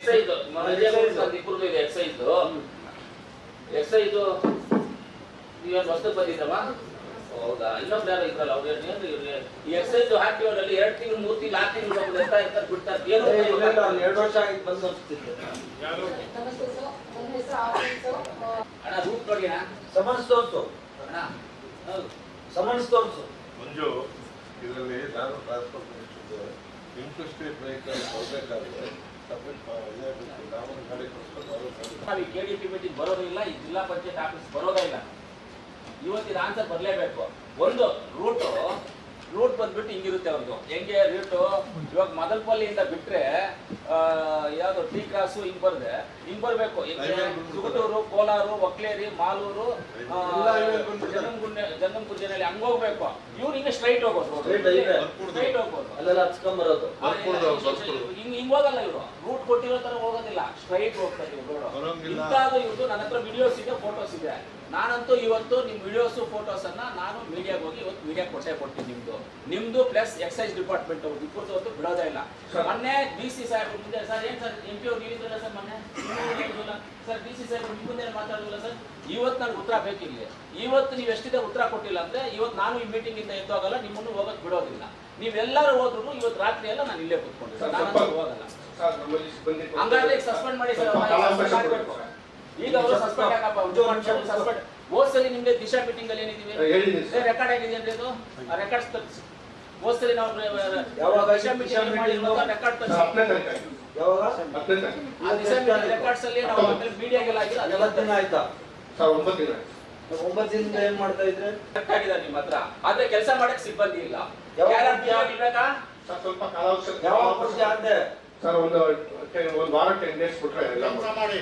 Exercise ಇಬ್ಬರದು ಇದೆ exercise ನೀವೇನು ಹೊಸದು ಬಂದಿದ್ದಮ್ಮ ಹೌದಾ ಇನ್ನೊಬ್ರು ಯಾರು ಇದ್ರಲ್ಲ ಅವ್ರು ಈ ಎಕ್ಸೈಸ್ ಹಾಕಿರೋದ್ರಲ್ಲಿ 2 ತಿಂಗಳು 3 ತಿಂಗಳು 6 ತಿಂಗಳು ಸ್ವಲ್ಪ ಎತ್ತಾ ಇರ್ತಾರೆ ಬಿಡ್ತಾರೆ ಏನು 2 ವರ್ಷ ಆಗಿದ್ದು ಬಂದು ಅಣ್ಣ ರೂಟ್ ನೋಡಿ ಅಣ್ಣ ಸಮನ್ಸ್ ತೋರಿಸು ಅಣ್ಣ ಹೌದು ಸಮನ್ಸ್ ತೋರಿಸು ಮಂಜು ಇದರಲ್ಲಿ ನಾನು ಟ್ರಾನ್ಸ್ಫರ್ ಮಾಡಿಸಿದ್ದೆ ಇಂಟ್ರೆಸ್ಟೆಡ್ ವೆಹಿಕಲ್ ಕೊಡಬೇಕಾದ್ರೆ ನಾವು KDP ಮೀಟಿಂಗ್ ಬರೋದಿಲ್ಲ ಈ ಜಿಲ್ಲಾ ಪಂಚಾಯತ್ ಆಫೀಸ್ ಬರೋದೇ ಇಲ್ಲ ಇವತ್ತಿನ ಆನ್ಸರ್ ಬರಲೇಬೇಕು ಒಂದು ರೂಟ್ ಬಂದ್ಬಿಟ್ಟು ಹಿಂಗಿರುತ್ತೆ ಅವ್ರದ್ದು ಹೆಂಗೆ ರೂಟ್ ಇವಾಗ ಮದಲ್ಪಲ್ಲಿಯಿಂದ ಬಿಟ್ರೆ ಯಾವ್ದು ಟಿ ಕ್ರಾಸು ಹಿಂಗ್ ಬರ್ಬೇಕು ಸುಗಟೂರು ಕೋಲಾರು ಒಕ್ಲೇರಿ ಮಾಲೂರು ಜಂಗಮಗುಂಜನಲ್ಲಿ ಹಂಗ ಹೋಗ್ಬೇಕು ಇವ್ರು ಹಿಂಗೆ ಸ್ಟ್ರೈಟ್ ಹೋಗೋದು ಅಲ್ಲೆಲ್ಲ ಹಚ್ಕೊಂಬರೋದು ಹಿಂಗ್ ಹೋಗಲ್ಲ ಇವರು ರೂಟ್ ಕೊಟ್ಟಿರೋ ತರ ಹೋಗೋದಿಲ್ಲ ಸ್ಟ್ರೈಟ್ ಹೋಗ್ತಾರೆ ಇವ್ರು ಇಂಥದ್ದು ಇವ್ರದ್ದು ನನ್ನ ಹತ್ರ ವಿಡಿಯೋಸ್ ಇದೆ ಫೋಟೋಸ್ ಇದೆ ನಾನಂತೂ ಇವತ್ತು ನಿಮ್ ವಿಡಿಯೋಸ್ ಫೋಟೋಸ್ ಅನ್ನ ನಾನು ಮೀಡಿಯಾಗೆ ಹೋಗಿ ಇವತ್ತು ಮೀಡಿಯಾ ಕೊಡ್ತೀನಿ ನಿಮ್ದು ಪ್ಲಸ್ ಎಕ್ಸೈಸ್ ಡಿಪಾರ್ಟ್ಮೆಂಟ್ ಅವ್ರು ಇಬ್ಬರದ್ದು ಹೊತ್ತು ಬಿಡೋದೇ ಇಲ್ಲ ಮೊನ್ನೆ DC ಸಾಹೇಬ್ ಮುಂದೆ ಸರ್ ಏನ್ ಸರ್ MP ಅವ್ರು ನೀವಿದ್ರಲ್ಲ ಸರ್ ಮೊನ್ನೆ ಸರ್ DC ಸಾಹೇಬ್ ನಿಮ್ಮ ಮುಂದೆ ಮಾತಾಡೋದಿಲ್ಲ ಸರ್ ಇವತ್ತು ನನಗೆ ಉತ್ತರ ಬೇಕಿಲ್ಲ ಇವತ್ತು ನೀವು ಎಷ್ಟಿದೆ ಉತ್ತರ ಕೊಟ್ಟಿಲ್ಲ ಅಂದ್ರೆ ಇವತ್ತು ನಾನು ಈ ಮೀಟಿಂಗ್ ಇಂದ ಎದ್ದೋಗಲ್ಲ ನಿಮ್ಮನ್ನು ಹೋಗಕ್ ಬಿಡೋದಿಲ್ಲ ನೀವೆಲ್ಲರೂ ಹೋದ್ರು ಇವತ್ತು ರಾತ್ರಿ ಎಲ್ಲ ನಾನು ಇಲ್ಲೇ ಕೂತ್ಕೊಂಡಿದ್ದೆ ನಾನು ಹೋಗಲ್ಲ ಹಂಗಾದ್ರೆ ಸಸ್ಪೆಂಡ್ ಮಾಡಿ ಸರ್ ಈಗ ಅವರು ಸಸ್ಪೆಂಡ್ ಆಗಪ್ಪ ಸಸ್ಪೆಂಡ್ ಹೋದ್ಸಲಿ ನಿಮ್ಗೆ ದಿಶಾ ಮೀಟಿಂಗ್ ಅಲ್ಲಿ ಏನಿದೀವಿ ರೆಕಾರ್ಡ್ ಆಗಿದೆ ಅಂದ್ರೆ ಇದು ರೆಕಾರ್ಡ್ಸ್ ತರಿಸಿ ಹೋದ್ಸಲಿ ನಾವು ದಿಶಾ ಮೀಟಿಂಗ್ ಮಾಡಿ ರೆಕಾರ್ಡ್ ತರಿಸಿ ರೆಕಾರ್ಡ್ಸ್ ಅಲ್ಲಿ ನಾವು ಮೀಡಿಯಾಗೆಲ್ಲ ಆಗಿದೆ ಅದೆಲ್ಲ ದಿನ ಆಯ್ತಾ 9 ದಿನ 9 ದಿನದಿಂದ ಏನ್ ಮಾಡ್ತಾ ಇದ್ರೆ ಆಗಿದ್ದಾರೆ ನಿಮ್ಮ ಹತ್ರ ಆದ್ರೆ ಕೆಲಸ ಮಾಡಕ್ ಸಿಬ್ಬಂದಿ ಇಲ್ಲ ಸ್ವಲ್ಪ ಕಾಲಾವಕಾಶ ಯಾವಾಗ ಖುಷಿ ಆದ್ರೆ ಸರ್ ಒಂದು ವಾರ 10 ಡೇಸ್ ಬಿಟ್ರೆ ಎಲ್ಲ ಮಾಡಿ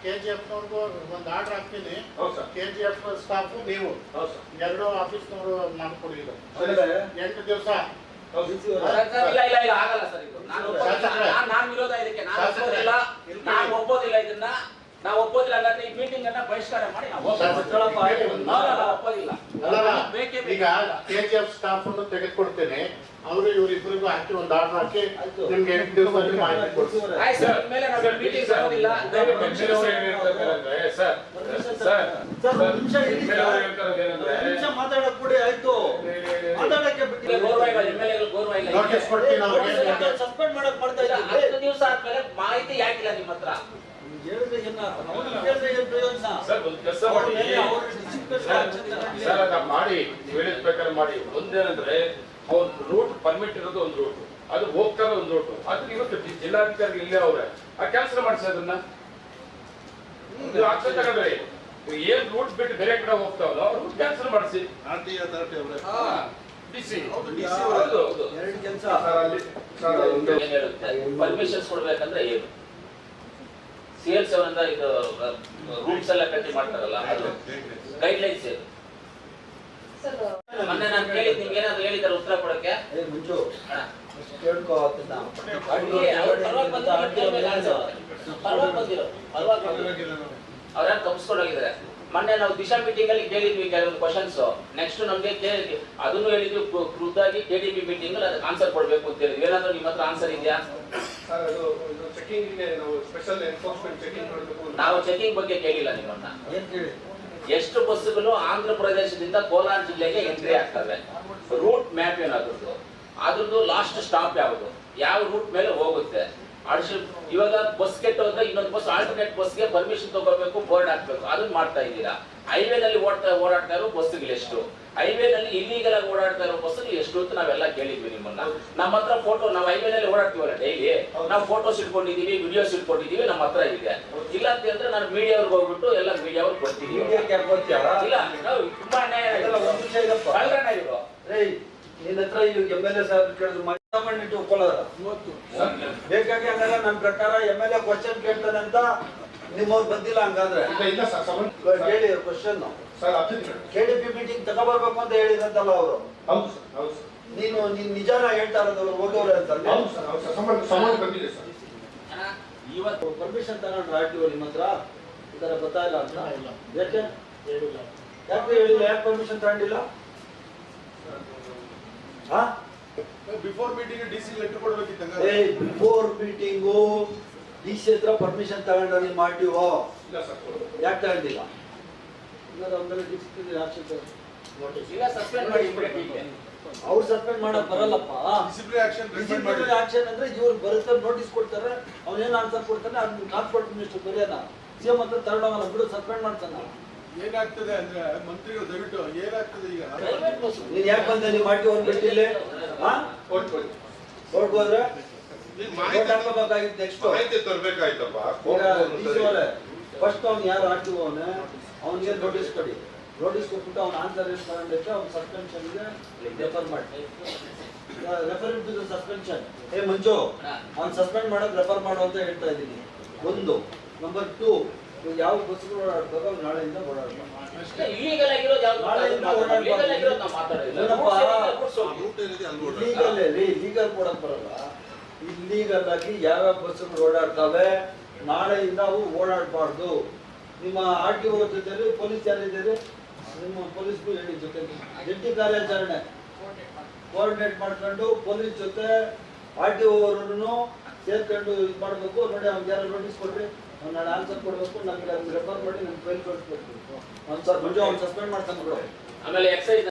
KGF ನವ್ರಿಗೂ ಒಂದು ಆರ್ಡರ್ ಹಾಕ್ತೀನಿ ಹೌದು KGF ಸ್ಟಾಫ್ ನೀವು ಹೌದು ಎರಡು ಆಫೀಸ್ನವರು ಮಾಡ್ಕೊಡಿ 8 ದಿವಸ ಇಲ್ಲ ಆಗಲ್ಲ ಸರ್ ಇದು ನಾನು ವಿರೋಧ ಇದಕ್ಕೆ ನಾನು ಒಪ್ಪೋದಿಲ್ಲ ಇದನ್ನ ನಾವು ಒಪ್ಪೋದಿಲ್ಲ ಹಾಗಾದ್ರೆ ಈ ಮೀಟಿಂಗ್ ಅನ್ನ ಬಹಿಷ್ಕಾರ ಮಾಡಿ ನಾವು ಒಪ್ಪೋದಿಲ್ಲ ಈಗ KGF ಸ್ಟಾಫ್ ಅನ್ನು ತೆಗೆದುಕೊಡ್ತೇನೆ ಅವರು ಇವರಿಬ್ಬರಿಗೂ ಹಾಕಿ ಒಂದು ಆರ್ಡರ್ ಹಾಕಿ ನಿಮ್ಗೆ 8 ದಿವಸದಲ್ಲಿ ಮಾಹಿತಿ ಕೊಡ್ತೀವಿ ಮೇಲೆ ನಾವು ಮೀಟಿಂಗ್ ಬರೋದಿಲ್ಲ ಮಾತಾಡಕ್ ಬಿಡಿ ಆಯ್ತು ಮಾತಾಡಕ್ಕೆ ನೋಟಿಸ್ ಕೊಡ್ತೀನಿ ಅವ್ರಿಗೆ ಸಸ್ಪೆಂಡ್ ಮಾಡಕ್ ಮಾಡ್ತಾ ಇದ್ದೀವಿ 10 ದಿವಸ ಆದ್ಮೇಲೆ ಮಾಹಿತಿ ಯಾಕಿಲ್ಲ ನಿಮ್ಮ ಹತ್ರ ಹೇಳಿದ್ರೆ ಏನ್ ಪ್ರಯೋಜನ ಸರ್ ಒಂದು ಕೆಲಸ ಮಾಡಿ ಹೇಳಿದ ಪ್ರಕಾರ ಮಾಡಿ ಒಂದೇನಂದ್ರೆ ಅವ್ರ ರೂಟ್ ಪರ್ಮಿಟ್ ಇರೋದು ಒಂದು ರೂಟ್ ಅದು ಹೋಗ್ತಾರೆ ಒಂದು ರೂಟ್ ಅದನ್ನ ಇವತ್ತು ಜಿಲ್ಲಾಧಿಕಾರಿ ಇಲ್ಲೇ ಅವ್ರೆ ಆ ಕ್ಯಾನ್ಸಲ್ ಮಾಡಿಸಿ ಅದನ್ನ ಆಕ್ಷನ್ ತಗೊಂಡ್ರಿ ಏನ್ ರೂಟ್ ಬಿಟ್ಟು ಬೇರೆ ಕಡೆ ಹೋಗ್ತಾವಲ್ಲ ರೂಟ್ ಕ್ಯಾನ್ಸಲ್ ಮಾಡಿಸಿ ಎರಡು ಕೆಲಸ ಪರ್ಮಿಷನ್ಸ್ ಕೊಡ್ಬೇಕಂದ್ರೆ ಏನು CL7 ಅವರಿಂದ ಇದು ರೂಲ್ಸ್ ಎಲ್ಲ ಕಟ್ಟಿ ಮಾಡ್ತಾರಲ್ಲ ಅದು ಗೈಡ್ ಲೈನ್ಸ್ ಏನು ಮೊನ್ನೆ ನಾನು ಕೇಳಿದ್ ನಿಮ್ಗೆ ಏನಾದ್ರು ಹೇಳಿದಾರೆ ಉತ್ತರ ಕೊಡಕ್ಕೆ ಮುಂಚು ಅವ್ರ್ಯಾರು ತಪ್ಪಿಸ್ಕೊಂಡೋಗಿದ್ದಾರೆ ಮೊನ್ನೆ ನಾವು ದಿಶಾ ಮೀಟಿಂಗ್ ಅಲ್ಲಿ ಕೇಳಿದ್ವಿ ಕೆಲವೊಂದು ಕ್ವಶನ್ಸ್ ನೆಕ್ಸ್ಟ್ ನಮ್ಗೆ ಅದನ್ನು ಹೇಳಿದ್ವಿ ಖುದ್ದಾಗಿ KDP ಮೀಟಿಂಗ್ ಅಲ್ಲಿ ಅದಕ್ಕೆ ಆನ್ಸರ್ ಕೊಡ್ಬೇಕು ಅಂತ ಹೇಳಿದ್ವಿ ಏನಾದ್ರು ನಿಮ್ಮ ಹತ್ರ ಆನ್ಸರ್ ಇದೆಯಾ ನಾವು ಚೆಕಿಂಗ್ ಬಗ್ಗೆ ಕೇಳಿಲ್ಲ ನಿಮ್ಮನ್ನ ಎಷ್ಟು ಬಸ್ಸುಗಳು ಆಂಧ್ರ ಪ್ರದೇಶದಿಂದ ಕೋಲಾರ ಜಿಲ್ಲೆಗೆ ಎಂಟ್ರಿ ಆಗ್ತವೆ ರೂಟ್ ಮ್ಯಾಪ್ ಏನಾದ್ರದ್ದು ಅದ್ರದ್ದು ಲಾಸ್ಟ್ ಸ್ಟಾಪ್ ಯಾವುದು ಯಾವ ರೂಟ್ ಮೇಲೆ ಹೋಗುತ್ತೆ ಇವಾಗ ಬಸ್ ಕೆಟ್ಟೋದ್ರೆ ಇನ್ನೊಂದು ಬಸ್ ಆಲ್ಟರ್ನೇಟ್ ಬಸ್ಗೆ ಪರ್ಮಿಷನ್ ತಗೋಬೇಕು ಬೋರ್ಡ್ ಹಾಕ್ಬೇಕು ಅದನ್ನ ಮಾಡ್ತಾ ಇದ್ದೀರಾ ಹೈವೇನಲ್ಲಿ ಓಡಾಡ್ತಾ ಇರೋ ಬಸ್ಗಳು ಎಷ್ಟು ಹೈವೇನಲ್ಲಿ ಇಲ್ಲಿಗಲ್ ಆಗಿ ಓಡಾಡ್ತಾ ಇರೋ ಬಸ್ಗಳು ಎಷ್ಟು ಅಂತ ನಾವೆಲ್ಲ ಕೇಳಿದ್ವಿ ನಿಮ್ಮನ್ನ ನಮ್ಮ ಹತ್ರ ಫೋಟೋ ನಾವು ಹೈವೇನಲ್ಲಿ ಓಡಾಡ್ತೀವಲ್ಲ ಡೈಲಿ ನಾವು ಫೋಟೋಸ್ ಇಟ್ಕೊಂಡಿದೀವಿ ವಿಡಿಯೋಸ್ ಇಟ್ಕೊಂಡಿದೀವಿ ನಮ್ಮ ಹತ್ರ ಇದೆ ಇಲ್ಲ ಅಂತ ಹೇಳಿದ್ರೆ ನಾನು ಮೀಡಿಯಾವ್ರಿಗೆ ಹೋಗ್ಬಿಟ್ಟು ಎಲ್ಲ ಮೀಡಿಯಾವ್ರಿಗೆ ಕೊಡ್ತೀವಿ ಇಲ್ಲ ತುಂಬಾ ಅನ್ಯಾಯ ಇವರು ನಿನ್ನ ಹತ್ರ MLA ಸಾಹೇಬ್ ಕೇಳಿದ್ರು ಒಪ್ಕೊಳ್ಳೋದ ಬೇಕಾಗಿ ಹಂಗಲ್ಲ ನನ್ನ ಪ್ರಕಾರ MLA ಕ್ವಶನ್ ಕೇಳ್ತಾನೆ ಅಂತ ನಿಮ್ಮವ್ರು ಬಂದಿಲ್ಲ ಹಂಗಾದ್ರೆ ಕೇಳಿ ಕ್ವಶನ್ KDP ಮೀಟಿಂಗ್ ತಗೋಬರ್ಬೇಕು ಅಂತ ಹೇಳಿದಂತಲ್ಲ ಅವರು ನೀನು ನಿಜಾನ ಹೇಳ್ತಾ ಇರೋದು ಹೋಗೋರು ಅಂತ ಇವತ್ತು ಪರ್ಮಿಷನ್ ತಗೊಂಡ್ರೆ RTO ನಿಮ್ಮ ಹತ್ರ ಇದರ ಗೊತ್ತಾಯಿಲ್ಲ ಅಂತ ಯಾಕೆ ಹೇಳಿಲ್ಲ ಯಾಕೆ ಪರ್ಮಿಷನ್ ತಗೊಂಡಿಲ್ಲ ಬಿಫೋರ್ ಮೀಟಿಂಗ್ DC ಲೆಟರ್ ಕೊಡಬೇಕಿತ್ತು ಬಿಫೋರ್ ಮೀಟಿಂಗು DC ಹತ್ರ ಪರ್ಮಿಷನ್ ತಗೊಂಡ್ರೆ ನೀವು ಮಾಡ್ತೀವೋ ಇಲ್ಲ ಸರ್ ಯಾಕೆ ತಗೊಂಡಿಲ್ಲ ಆಮೇಲೆ ಡಿಸಿಪ್ಲಿನರಿ ಆಕ್ಷನ್ ಈಗ ಸಸ್ಪೆಂಡ್ ಮಾಡಿ ಇಮಿಡಿಯೇಟ್ಲಿ. ಅವ್ರು ಸಸ್ಪೆಂಡ್ ಮಾಡಕ್ ಬರಲ್ಲಪ್ಪ. ಡಿಸಿಪ್ಲಿನರಿ ಆಕ್ಷನ್ ಅಂದ್ರೆ ಇವ್ರು ಬರುತ್ತೆ ನೋಟಿಸ್ ಕೊಡ್ತಾರೆ, ಅವನೇನ್ ಆನ್ಸರ್ ಕೊಡ್ತಾನೆ ಅದನ್ನ ಟ್ರಾನ್ಸ್ಪೋರ್ಟ್ ಮಿನಿಸ್ಟರ್ ಬರೆಯೋಣ, ಸಿಎಂ ಹತ್ರ ತಗೊಂಡೋಗಲ್ಲ ಬಿಡು ಸಸ್ಪೆಂಡ್ ಮಾಡ್ತಾನ. ಏನಾಗ್ತದೆ ಅಂದ್ರೆ ಮಂತ್ರಿಗಳು ದಯವಿಟ್ಟು ಏನಾಗ್ತದೆ ಈಗ ಪ್ರೈವೇಟ್ ಬಸ್ ನೀನ್ ಯಾಕೆ ಬಂದೆ ನೀವು ಮಾಡ್ತೀವಿ ಅಂದ್ಬಿಟ್ಟಿಲ್ಲ ಕೋರ್ಟ್ ಹೋದ್ರೆ ಕೋರ್ಟ್ ಹಾಕೋಬೇಕಾಗಿತ್ತು. ನೆಕ್ಸ್ಟ್ ಮಾಹಿತಿ ತರಬೇಕಾಯ್ತಪ್ಪ. ಫಸ್ಟ್ ಅವ್ನು ಯಾರು ಆಕ್ಟಿವ್ ಅವನೇ ಅವನಿಗೆ ನೋಟಿಸ್ ಕೊಡಿ, ನೋಟಿಸ್ ಕೊಟ್ಬಿಟ್ಟು ಅವ್ನ ಆನ್ಸರ್ ಏನು ತಗೊಂಡೈತೆ ಅವ್ನ ಸಸ್ಪೆನ್ಷನ್ಗೆ ರೆಫರ್ ಮಾಡಿ. Refer to suspension. ಮಂಜು ಅವ್ನು ಸಸ್ಪೆಂಡ್ ಮಾಡೋದು ರೆಫರ್ ಮಾಡು ಅಂತ ಹೇಳ್ತಾ ಇದ್ದೀನಿ. ಒಂದು. ನಂಬರ್ 2, ಯಾವ ಬಸ್ಗಳು ಓಡಾಡ್ತಾರೋ ನಾಳೆಯಿಂದ ಓಡಾಡ್ತಾರೆ. ಇಲ್ಲಿಗಲ್ ಆಗಿರೋದು ಯಾವ್ದು ಲೀಗಲ್ ಆಗಿರೋದು ನಾವು ಮಾತಾಡೋದಿಲ್ಲ. ಲೀಗಲ್ ಕೊಡಕ್ ಬರಲ್ಲ. ಇಲ್ಲೀಗಲ್ ಆಗಿ ಯಾವ್ಯಾವ ಬಸ್ಗಳು ಓಡಾಡ್ತವೆ ನಾಳೆಯಿಂದ ಅವು ಓಡಾಡಬಾರ್ದು. ನಿಮ್ಮ RTO ಜೊತೆ ಪೊಲೀಸ್ ಯಾರಿದ್ದೀರಿ, ನಿಮ್ಮ ಪೊಲೀಸ್ಗೂ ಹೇಳಿ ಜೊತೆ ಜಂಟಿ ಕಾರ್ಯಾಚರಣೆ ಕೋಆರ್ಡಿನೇಟ್ ಮಾಡ್ಕೊಂಡು ಪೊಲೀಸ್ ಜೊತೆ RTO ಅವರನ್ನು ಸೇರ್ಕೊಂಡು ಇದು ಮಾಡಬೇಕು. ನೋಡಿ ಅವ್ನಿಗೆ ಯಾರು ನೋಟಿಸ್ ಕೊಡ್ರಿ, ಅವ್ನು ನಾಳೆ ಆನ್ಸರ್ ಕೊಡಬೇಕು, ನಮ್ಗೆ ರೆಫರ್ ಮಾಡಿ ನಮ್ಗೆ ಫೈಲ್ ಕಳಿಸ್ಬೇಕು. ಅವ್ನು ಸರ್ ಮಂಜು ಅವ್ನು ಸಸ್ಪೆಂಡ್ ಮಾಡ್ತಾನೆ ಬಿಡು. ಆಮೇಲೆ ಎಕ್ಸೈಸ್